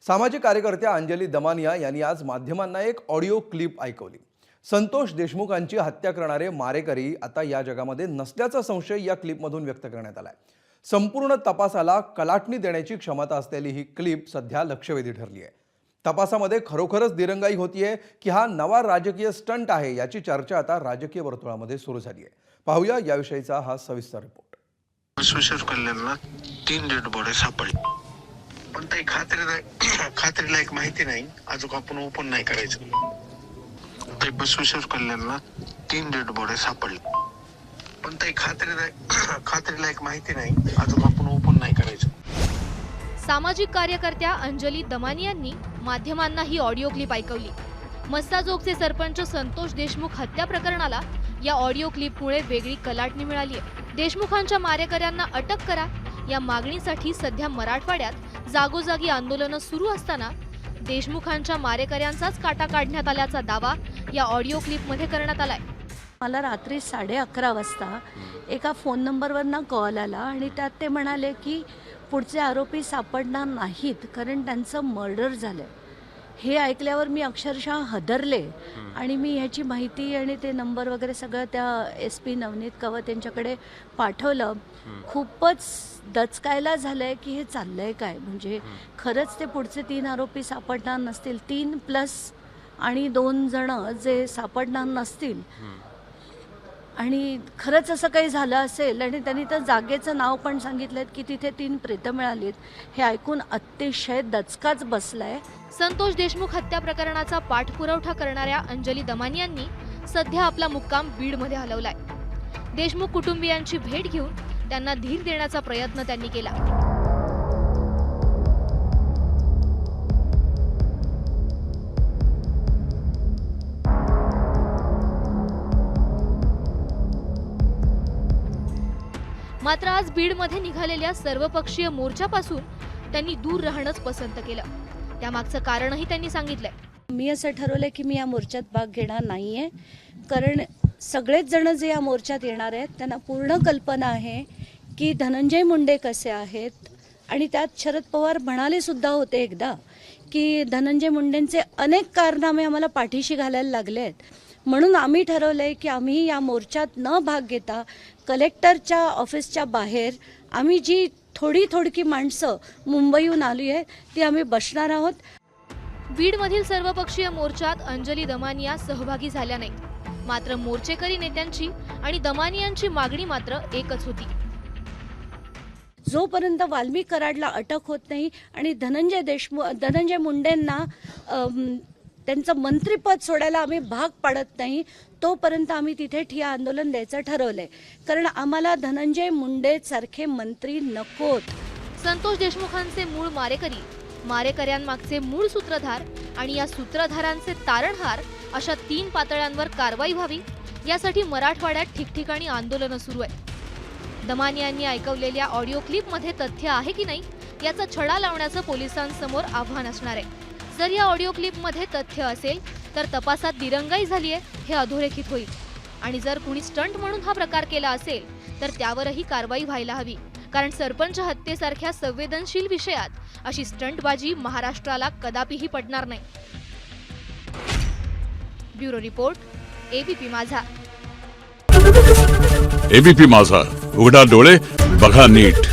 सामाजिक कार्यकर्त्या अंजली दमानिया यांनी आज माध्यमांना एक ऑडिओ क्लिप ऐकवली। संतोष देशमुखांची हत्या करणारे मारेकरी आता या जगामध्ये नसल्याचा संशय या क्लिपमधून व्यक्त करण्यात आलाय। संपूर्ण तपासाला कलाटणी देण्याची क्षमता असलेली ही क्लिप सध्या लक्षवेधी ठरली आहे। तपासामध्ये खरोखरच दिरंगाई होतीये की हा नवा राजकीय स्टंट आहे याची चर्चा आता राजकीय वर्तुळामध्ये सुरू झाली आहे। पाहूया याविषयीचा हा सविस्तर रिपोर्ट। विश्वेश्वर कल्याणला 3 डेड बॉडी सापडली, पण काही खात्रीला एक माहिती नाही, अजून आपण ओपन नाही करायचं। ते विश्वेश्वर कल्याणला 3 डेड बॉडी सापडली, पण काही खात्रीला एक माहिती नाही, अजून आपण ओपन नाही करायचं। सामाजिक कार्यकर्त्या अंजली दमानियांनी माध्यमांना ही ऑडिओ क्लिप ऐकवली। मस्ताजोगचे सरपंच संतोष देशमुख हत्या प्रकरणाला या ऑडिओ क्लिपमुळे वेगळी कलाटणी मिळाली आहे। देशमुखांच्या मारेकऱ्यांना अटक करा या मागणीसाठी सध्या मराठवाड्यात जागोजागी आंदोलनं सुरू असताना देशमुखांच्या मारेकऱ्यांचाच काटा काढण्यात आल्याचा दावा या ऑडिओ क्लिपमध्ये करण्यात आलाय। मला रात्री 11:30 वाजता एका फोन नंबरवरनं कॉल आला आणि त्यात ते म्हणाले की पुढचे आरोपी सापडणार नाहीत कारण त्यांचं मर्डर झालं। हे ऐकल्यावर मी अक्षरशः हदरले आणि मी ह्याची माहिती आणि ते नंबर वगैरे सगळं त्या SP नवनीत कवत यांच्याकडे पाठवलं। खूपच दचकायला झालंय की हे चाललंय काय, म्हणजे खरंच ते पुढचे 3 आरोपी सापडणार नसतील, 3 प्लस आणि 2 जण जे सापडणार नसतील आणि खरंच असं काही झालं असेल आणि त्यांनी तर जागेचं नाव पण सांगितलं की तिथे 3 प्रेतं मिळालीत, हे ऐकून अतिशय दचकाच बसलाय। संतोष देशमुख हत्या प्रकरणाचा पाठपुरावा करणाऱ्या अंजली दमानियांनी सध्या आपला मुक्काम बीडमध्ये हलवलाय। देशमुख कुटुंबियांची भेट घेऊन त्यांना धीर देण्याचा प्रयत्न त्यांनी केला। मात्र आज बीडमध्ये निघालेल्या सर्वपक्षीय मोर्चापासून त्यांनी दूर राहणंच पसंत केलं। त्यामागचं कारणही त्यांनी सांगितलंय। मी असं ठरवलंय की मी या मोर्चात भाग घेणार नाहीये, कारण सगळेच जण जे या मोर्चात येणार आहेत त्यांना पूर्ण कल्पना आहे की धनंजय मुंडे कसे आहेत आणि त्यात शरद पवार म्हणाले सुद्धा होते एकदा की धनंजय मुंडेंचे अनेक कारनामे आम्हाला पाठीशी घालायला लागले आहेत। म्हणून आम्ही ठरवलंय की आम्ही या मोर्चात न भाग घेता कलेक्टरच्या ऑफिसच्या बाहेर आम्ही जी थोडकी माणसं मुंबईहून आली आहे ती आम्ही बसणार आहोत। बीडमधील सर्वपक्षीय मोर्चात अंजली दमानिया सहभागी झाल्या नाहीत, मात्र मोर्चेकरी नेत्यांची आणि दमानियांची मागणी मात्र एकच होती। जोपर्यंत वाल्मिक कराडला अटक होत नाही आणि धनंजय मुंडेंना त्यांचं मंत्रिपद सोडायला आम्ही भाग पाडत नाही, तोपर्यंत आम्ही तिथे ठिय्या आंदोलन द्यायचं ठरवलंय, कारण आम्हाला धनंजय मुंडे सारखे मंत्री नकोत। संतोष देशमुखांचे मूळ मारेकरी, मारेकऱ्यांमागचे मूळ सूत्रधार आणि या सूत्रधारांचे तारणहार अशा 3 पातळ्यांवर कारवाई व्हावी यासाठी मराठवाड्यात ठिकठिकाणी आंदोलनं सुरू आहेत। दमानियांनी ऐकवलेल्या ऑडिओ क्लिपमध्ये तथ्य आहे की नाही याचा छडा लावण्याचं पोलिसांसमोर आव्हान असणार आहे। जर या ऑडिओ क्लिपमध्ये तथ्य असेल तर तपासात दिरंगाई झाली आहे हे अधोरेखित होईल आणि जर कुणी स्टंट म्हणून हा प्रकार केला असेल तर त्यावरही कारवाई व्हायला हवी, कारण सरपंच हत्येसारख्या संवेदनशील विषयात अशी स्टंटबाजी महाराष्ट्राला कदापिही पडणार नाही। ब्युरो रिपोर्ट, ABP माझा। ABP माझा, उघडा डोळे बघा नीट।